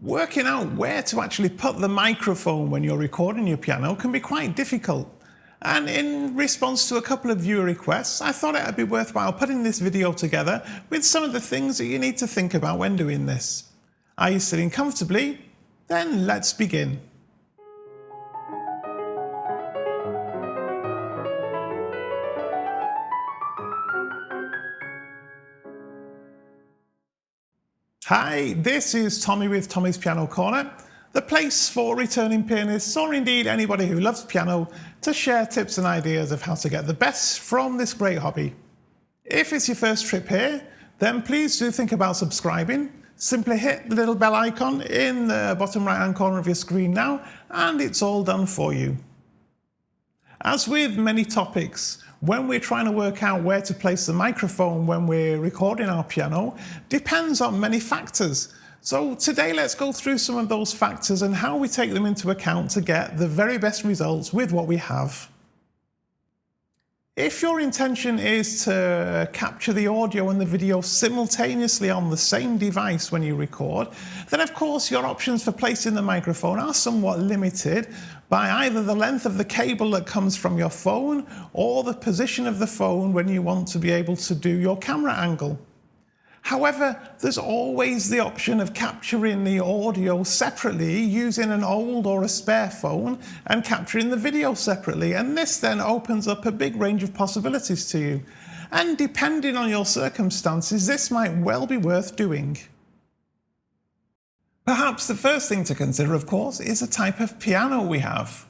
Working out where to actually put the microphone when you're recording your piano can be quite difficult. And in response to a couple of viewer requests, I thought it would be worthwhile putting this video together with some of the things that you need to think about when doing this. Are you sitting comfortably? Then let's begin. Hi, this is Tommy with Tommy's Piano Corner, the place for returning pianists or indeed anybody who loves piano to share tips and ideas of how to get the best from this great hobby. If it's your first trip here, then please do think about subscribing. Simply hit the little bell icon in the bottom right hand corner of your screen now and it's all done for you. As with many topics, when we're trying to work out where to place the microphone when we're recording our piano, depends on many factors. So today let's go through some of those factors and how we take them into account to get the very best results with what we have. If your intention is to capture the audio and the video simultaneously on the same device when you record, then of course your options for placing the microphone are somewhat limited by either the length of the cable that comes from your phone or the position of the phone when you want to be able to do your camera angle. However, there's always the option of capturing the audio separately using an old or a spare phone and capturing the video separately, and this then opens up a big range of possibilities to you. And depending on your circumstances, this might well be worth doing. Perhaps the first thing to consider, of course, is the type of piano we have.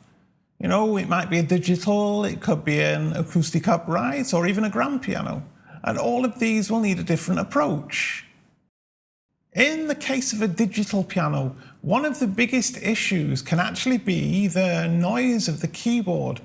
You know, it might be a digital, it could be an acoustic upright, or even a grand piano. And all of these will need a different approach. In the case of a digital piano, one of the biggest issues can actually be the noise of the keyboard.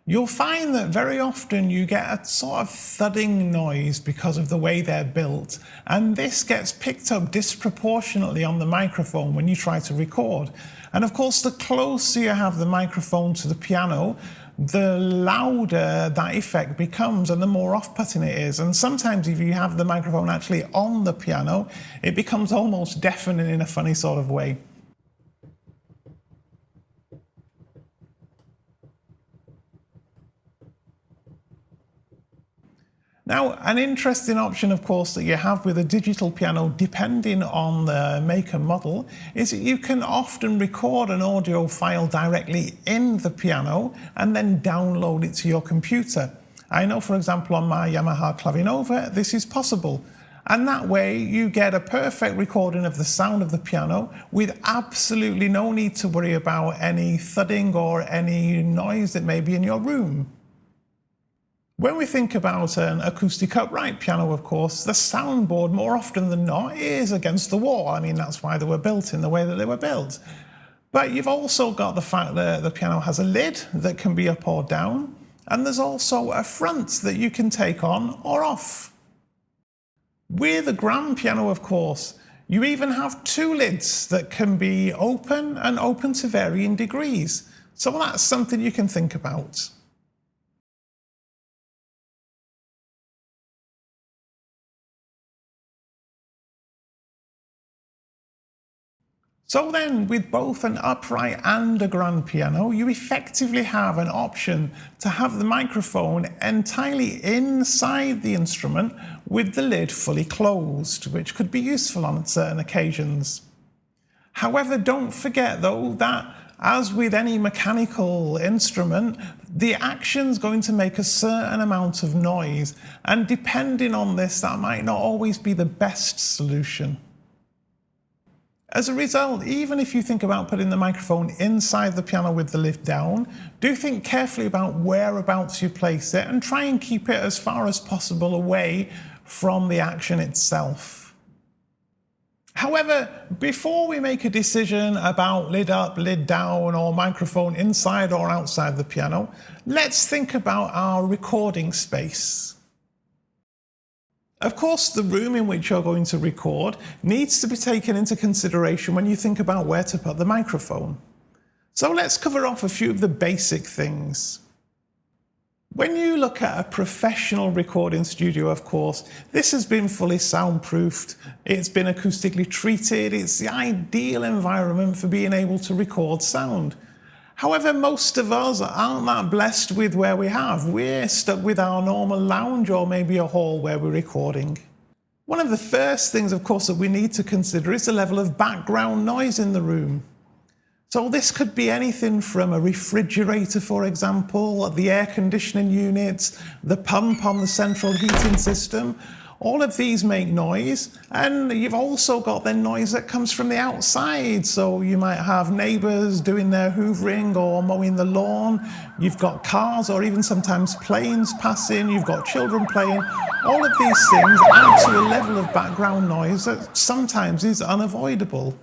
You'll find that very often you get a sort of thudding noise because of the way they're built, and this gets picked up disproportionately on the microphone when you try to record. And of course, the closer you have the microphone to the piano, the louder that effect becomes and the more off-putting it is. And sometimes if you have the microphone actually on the piano, it becomes almost deafening in a funny sort of way. Now, an interesting option, of course, that you have with a digital piano, depending on the make and model, is that you can often record an audio file directly in the piano and then download it to your computer. I know, for example, on my Yamaha Clavinova, this is possible. And that way you get a perfect recording of the sound of the piano with absolutely no need to worry about any thudding or any noise that may be in your room. When we think about an acoustic upright piano, of course, the soundboard more often than not is against the wall. I mean, that's why they were built in the way that they were built. But you've also got the fact that the piano has a lid that can be up or down, and there's also a front that you can take on or off. With a grand piano, of course, you even have two lids that can be open and open to varying degrees. So that's something you can think about. So then, with both an upright and a grand piano, you effectively have an option to have the microphone entirely inside the instrument with the lid fully closed, which could be useful on certain occasions. However, don't forget though that, as with any mechanical instrument, the action's going to make a certain amount of noise, and depending on this, that might not always be the best solution. As a result, even if you think about putting the microphone inside the piano with the lid down, do think carefully about whereabouts you place it and try and keep it as far as possible away from the action itself. However, before we make a decision about lid up, lid down, or microphone inside or outside the piano, let's think about our recording space. Of course, the room in which you're going to record needs to be taken into consideration when you think about where to put the microphone. So let's cover off a few of the basic things. When you look at a professional recording studio, of course, this has been fully soundproofed, it's been acoustically treated, it's the ideal environment for being able to record sound. However, most of us aren't that blessed with where we have. We're stuck with our normal lounge or maybe a hall where we're recording. One of the first things, of course, that we need to consider is the level of background noise in the room. So this could be anything from a refrigerator, for example, the air conditioning units, the pump on the central heating system. All of these make noise, and you've also got the noise that comes from the outside. So you might have neighbors doing their hoovering or mowing the lawn. You've got cars or even sometimes planes passing. You've got children playing. All of these things add to a level of background noise that sometimes is unavoidable.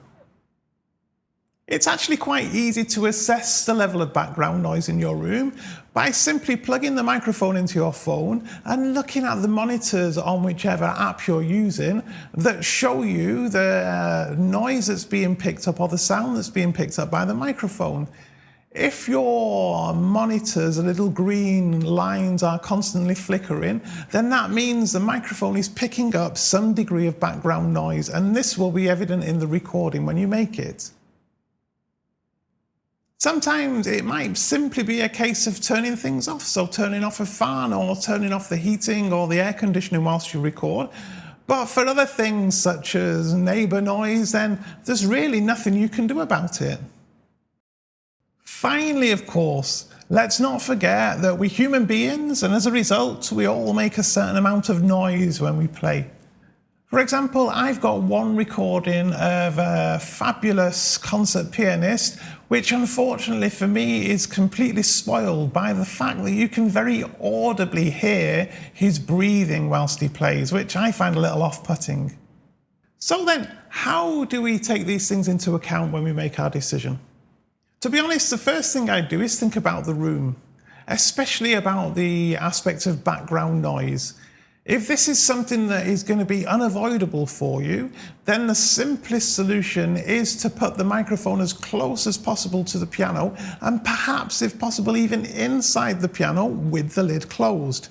It's actually quite easy to assess the level of background noise in your room by simply plugging the microphone into your phone and looking at the monitors on whichever app you're using that show you the noise that's being picked up or the sound that's being picked up by the microphone. If your monitor's little green lines are constantly flickering, then that means the microphone is picking up some degree of background noise, and this will be evident in the recording when you make it. Sometimes it might simply be a case of turning things off, so turning off a fan or turning off the heating or the air conditioning whilst you record. But for other things such as neighbour noise, then there's really nothing you can do about it. Finally, of course, let's not forget that we're human beings, and as a result, we all make a certain amount of noise when we play. For example, I've got one recording of a fabulous concert pianist, which unfortunately for me is completely spoiled by the fact that you can very audibly hear his breathing whilst he plays, which I find a little off-putting. So then, how do we take these things into account when we make our decision? To be honest, the first thing I do is think about the room, especially about the aspect of background noise. If this is something that is going to be unavoidable for you, then the simplest solution is to put the microphone as close as possible to the piano, and perhaps, if possible, even inside the piano with the lid closed.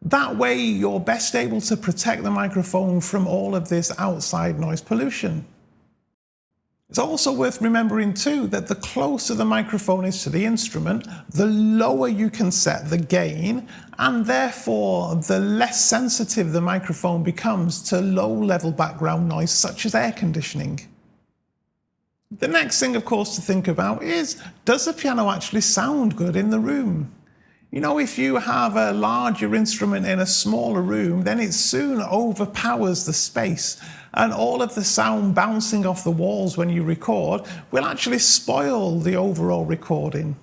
That way, you're best able to protect the microphone from all of this outside noise pollution. It's also worth remembering too that the closer the microphone is to the instrument, the lower you can set the gain, and therefore the less sensitive the microphone becomes to low-level background noise such as air conditioning. The next thing, of course, to think about is, does the piano actually sound good in the room? You know, if you have a larger instrument in a smaller room, then it soon overpowers the space, and all of the sound bouncing off the walls when you record will actually spoil the overall recording.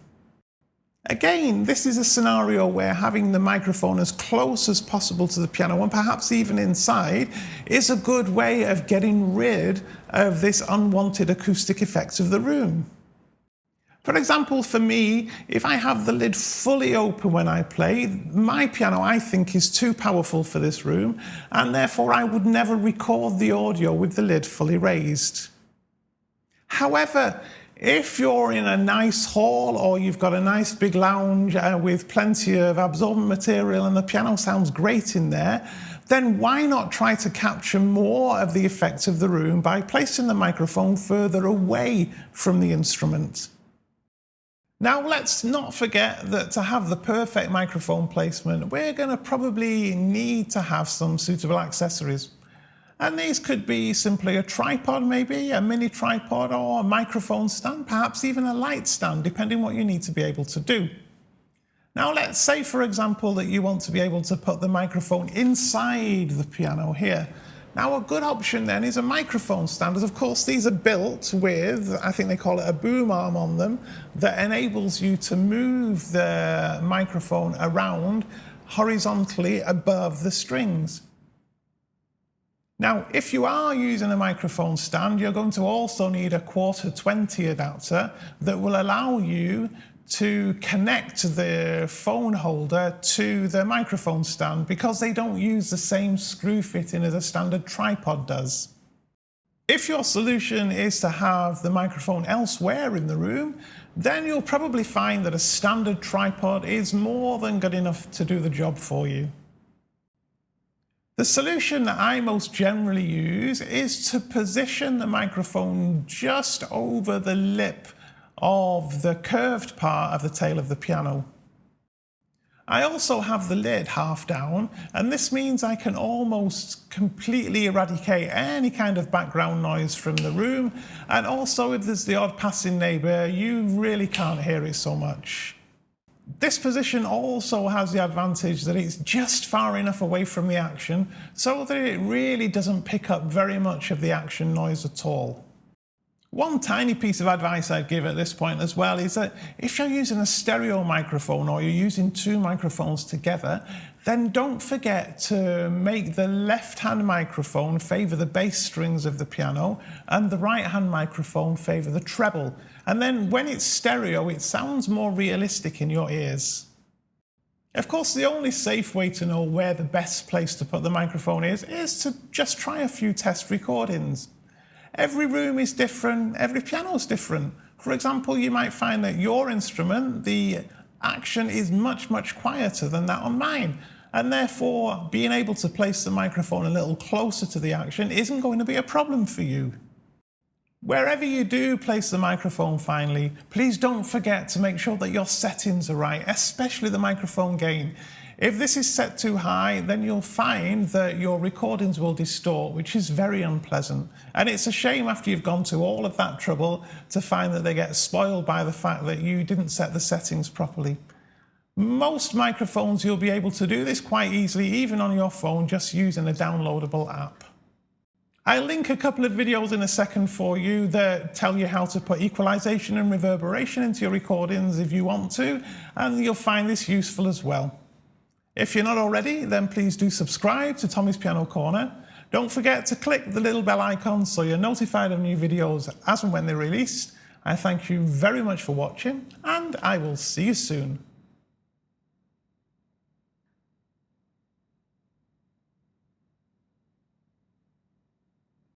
Again, this is a scenario where having the microphone as close as possible to the piano, and perhaps even inside, is a good way of getting rid of this unwanted acoustic effect of the room. For example, for me, if I have the lid fully open when I play, my piano, I think, is too powerful for this room, and therefore I would never record the audio with the lid fully raised. However, if you're in a nice hall or you've got a nice big lounge with plenty of absorbent material and the piano sounds great in there, then why not try to capture more of the effects of the room by placing the microphone further away from the instrument? Now, let's not forget that to have the perfect microphone placement, we're going to probably need to have some suitable accessories. And these could be simply a tripod, maybe a mini tripod, or a microphone stand, perhaps even a light stand, depending what you need to be able to do. Now, let's say, for example, that you want to be able to put the microphone inside the piano here. Now, a good option then is a microphone stand, as of course these are built with, I think they call it a boom arm on them, that enables you to move the microphone around horizontally above the strings. Now, if you are using a microphone stand, you're going to also need a 1/4-20 adapter that will allow you to connect the phone holder to the microphone stand, because they don't use the same screw fitting as a standard tripod does. If your solution is to have the microphone elsewhere in the room, then you'll probably find that a standard tripod is more than good enough to do the job for you. The solution that I most generally use is to position the microphone just over the lip of the curved part of the tail of the piano. I also have the lid half down, and this means I can almost completely eradicate any kind of background noise from the room, and also if there's the odd passing neighbour, you really can't hear it so much. This position also has the advantage that it's just far enough away from the action so that it really doesn't pick up very much of the action noise at all. One tiny piece of advice I'd give at this point as well is that if you're using a stereo microphone or you're using two microphones together, then don't forget to make the left-hand microphone favour the bass strings of the piano and the right-hand microphone favour the treble. And then when it's stereo, it sounds more realistic in your ears. Of course, the only safe way to know where the best place to put the microphone is to just try a few test recordings. Every room is different, every piano is different. For example, you might find that your instrument, the action is much quieter than that on mine. And therefore, being able to place the microphone a little closer to the action isn't going to be a problem for you. Wherever you do place the microphone finally, please don't forget to make sure that your settings are right, especially the microphone gain. If this is set too high, then you'll find that your recordings will distort, which is very unpleasant. And it's a shame after you've gone to all of that trouble to find that they get spoiled by the fact that you didn't set the settings properly. Most microphones you'll be able to do this quite easily, even on your phone, just using a downloadable app. I'll link a couple of videos in a second for you that tell you how to put equalization and reverberation into your recordings if you want to, and you'll find this useful as well. If you're not already, then please do subscribe to Tommy's Piano Corner. Don't forget to click the little bell icon so you're notified of new videos as and when they're released. I thank you very much for watching, and I will see you soon.